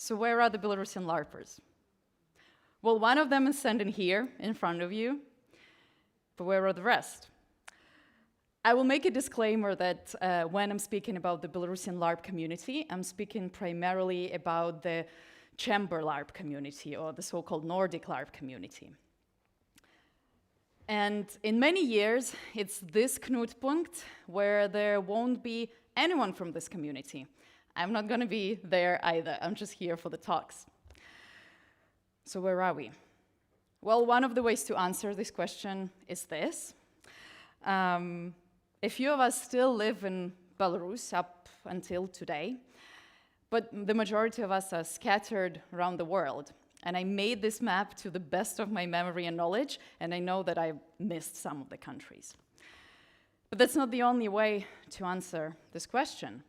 So where are the Belarusian Larpers? Well, one of them is standing here in front of you, but where are the rest? I will make a disclaimer that when I'm speaking about the Belarusian Larp community, I'm speaking primarily about the Chamber Larp community, or the so-called Nordic Larp community. And in many years, it's this Knutpunkt where there won't be anyone from this community. I'm not going to be there either. I'm just here for the talks. So where are we? Well, one of the ways to answer this question is this. A few of us still live in Belarus up until today, but the majority of us are scattered around the world. And I made this map to the best of my memory and knowledge, and I know that I missed some of the countries. But that's not the only way to answer this question.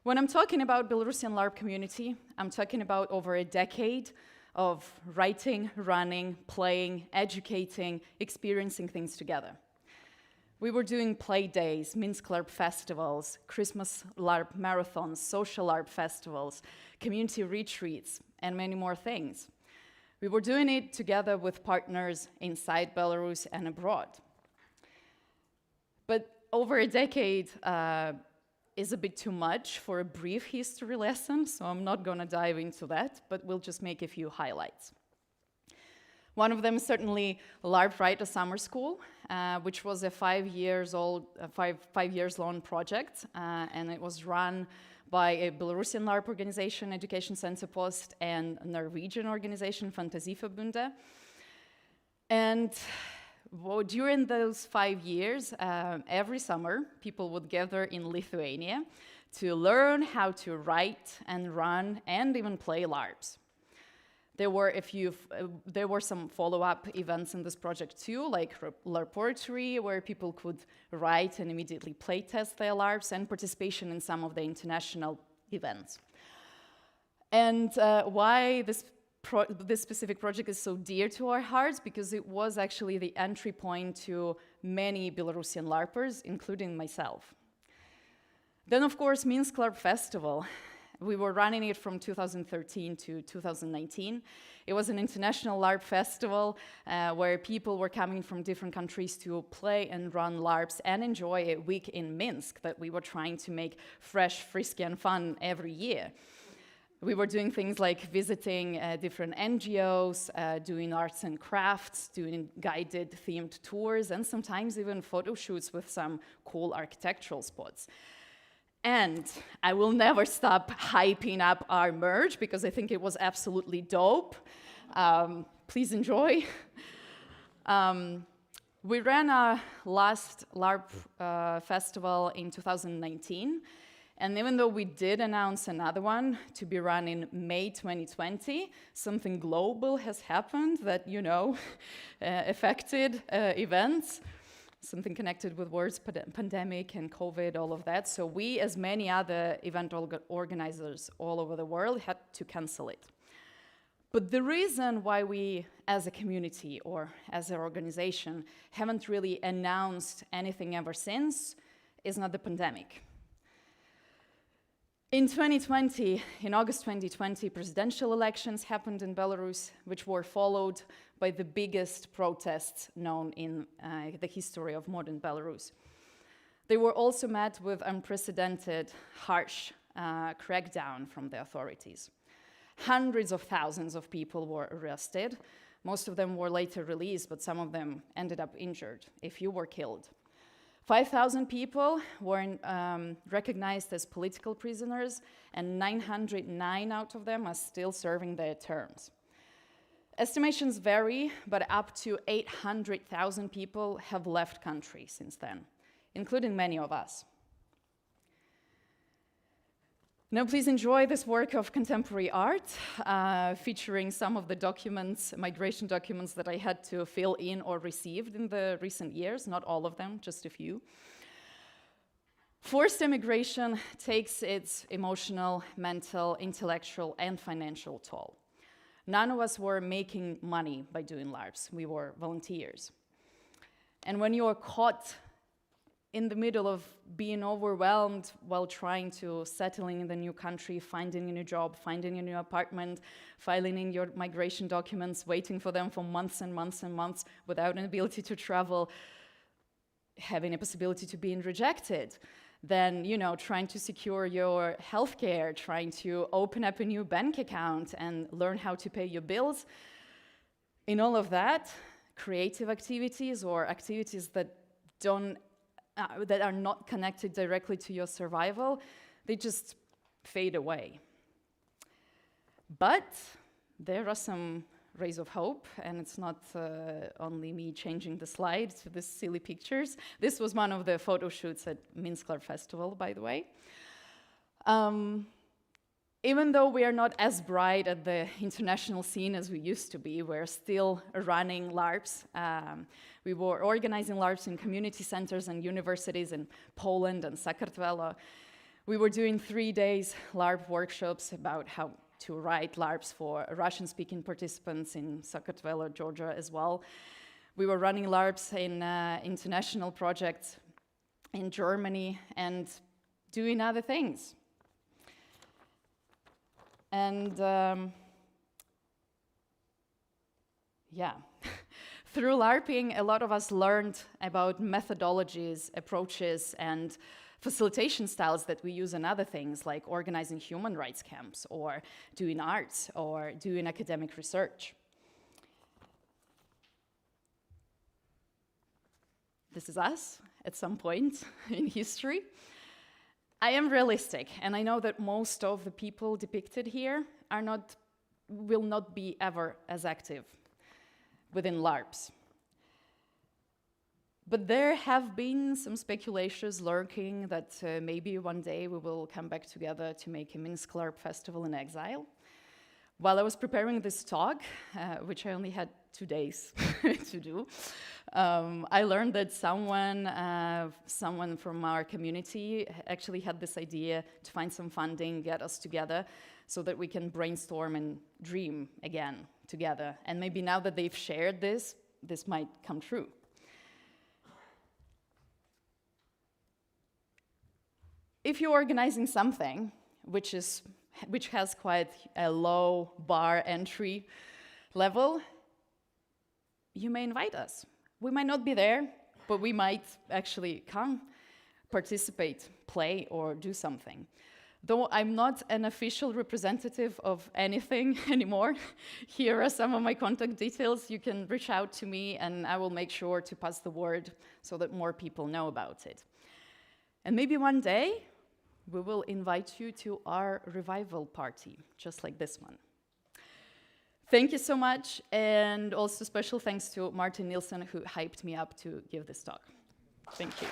When I'm talking about Belarusian Larp community, I'm talking about over a decade of writing, running, playing, educating, experiencing things together. We were doing play days, Minsk Larp Festivals, Christmas Larp marathons, social Larp festivals, community retreats, and many more things. We were doing it together with partners inside Belarus and abroad. But over a decade is a bit too much for a brief history lesson, so I'm not going to dive into that, but we'll just make a few highlights. One of them is certainly Larp Writer Summer School, which was a 5 years long project, and it was run by a Belarusian Larp organization, Education Center Post, and a Norwegian organization, Fantasieförbundet. And during those 5 years, every summer, people would gather in Lithuania to learn how to write and run and even play LARPs. There were some follow-up events in this project too, like Larporatory, where people could write and immediately playtest their LARPs, and participation in some of the international events. And why this specific project is so dear to our hearts, because it was actually the entry point to many Belarusian LARPers, including myself. Then, of course, Minsk Larp Festival. We were running it from 2013 to 2019. It was an international LARP festival where people were coming from different countries to play and run LARPs and enjoy a week in Minsk that we were trying to make fresh, frisky, and fun every year. We were doing things like visiting different NGOs, doing arts and crafts, doing guided themed tours, and sometimes even photo shoots with some cool architectural spots. And I will never stop hyping up our merch because I think it was absolutely dope. Please enjoy. We ran our last LARP festival in 2019. And even though we did announce another one to be run in May 2020, something global has happened that, affected events. Something connected with words, pandemic and COVID, all of that. So we, as many other event organizers all over the world, had to cancel it. But the reason why we, as a community or as an organization, haven't really announced anything ever since is not the pandemic. In 2020, in August 2020, presidential elections happened in Belarus, which were followed by the biggest protests known in the history of modern Belarus. They were also met with unprecedented, harsh crackdown from the authorities. Hundreds of thousands of people were arrested. Most of them were later released, but some of them ended up injured. A few were killed. 5,000 people were recognized as political prisoners, and 909 out of them are still serving their terms. Estimations vary, but up to 800,000 people have left country since then, including many of us. Now, please enjoy this work of contemporary art, featuring some of the documents, migration documents that I had to fill in or received in the recent years, not all of them, just a few. Forced immigration takes its emotional, mental, intellectual, and financial toll. None of us were making money by doing LARPs. We were volunteers. And when you are caught in the middle of being overwhelmed while trying to settling in the new country, finding a new job, finding a new apartment, filing in your migration documents, waiting for them for months and months and months without an ability to travel, having a possibility to being rejected, then, you know, trying to secure your healthcare, trying to open up a new bank account and learn how to pay your bills. In all of that, creative activities or activities that that are not connected directly to your survival, they just fade away. But there are some rays of hope, and it's not only me changing the slide to these silly pictures. This was one of the photo shoots at Minsk Larp Festival, by the way. Even though we are not as bright at the international scene as we used to be, we're still running LARPs. We were organizing LARPs in community centers and universities in Poland and Sakartvelo. We were doing 3 days LARP workshops about how to write LARPs for Russian-speaking participants in Sakartvelo, Georgia as well. We were running LARPs in international projects in Germany and doing other things. And yeah, through LARPing, a lot of us learned about methodologies, approaches, and facilitation styles that we use in other things, like organizing human rights camps, or doing arts, or doing academic research. This is us at some point in history. I am realistic, and I know that most of the people depicted here will not be ever as active within LARPs. But there have been some speculations lurking that maybe one day we will come back together to make a Minsk Larp Festival in exile. While I was preparing this talk, which I only had 2 days to do, I learned that someone from our community actually had this idea to find some funding, get us together, so that we can brainstorm and dream again together. And maybe now that they've shared this might come true. If you're organizing something which has quite a low bar entry level, you may invite us. We might not be there, but we might actually come, participate, play, or do something. Though I'm not an official representative of anything anymore, here are some of my contact details. You can reach out to me, and I will make sure to pass the word so that more people know about it. And maybe one day, we will invite you to our revival party, just like this one. Thank you so much, and also special thanks to Martin Nielsen, who hyped me up to give this talk. Thank you.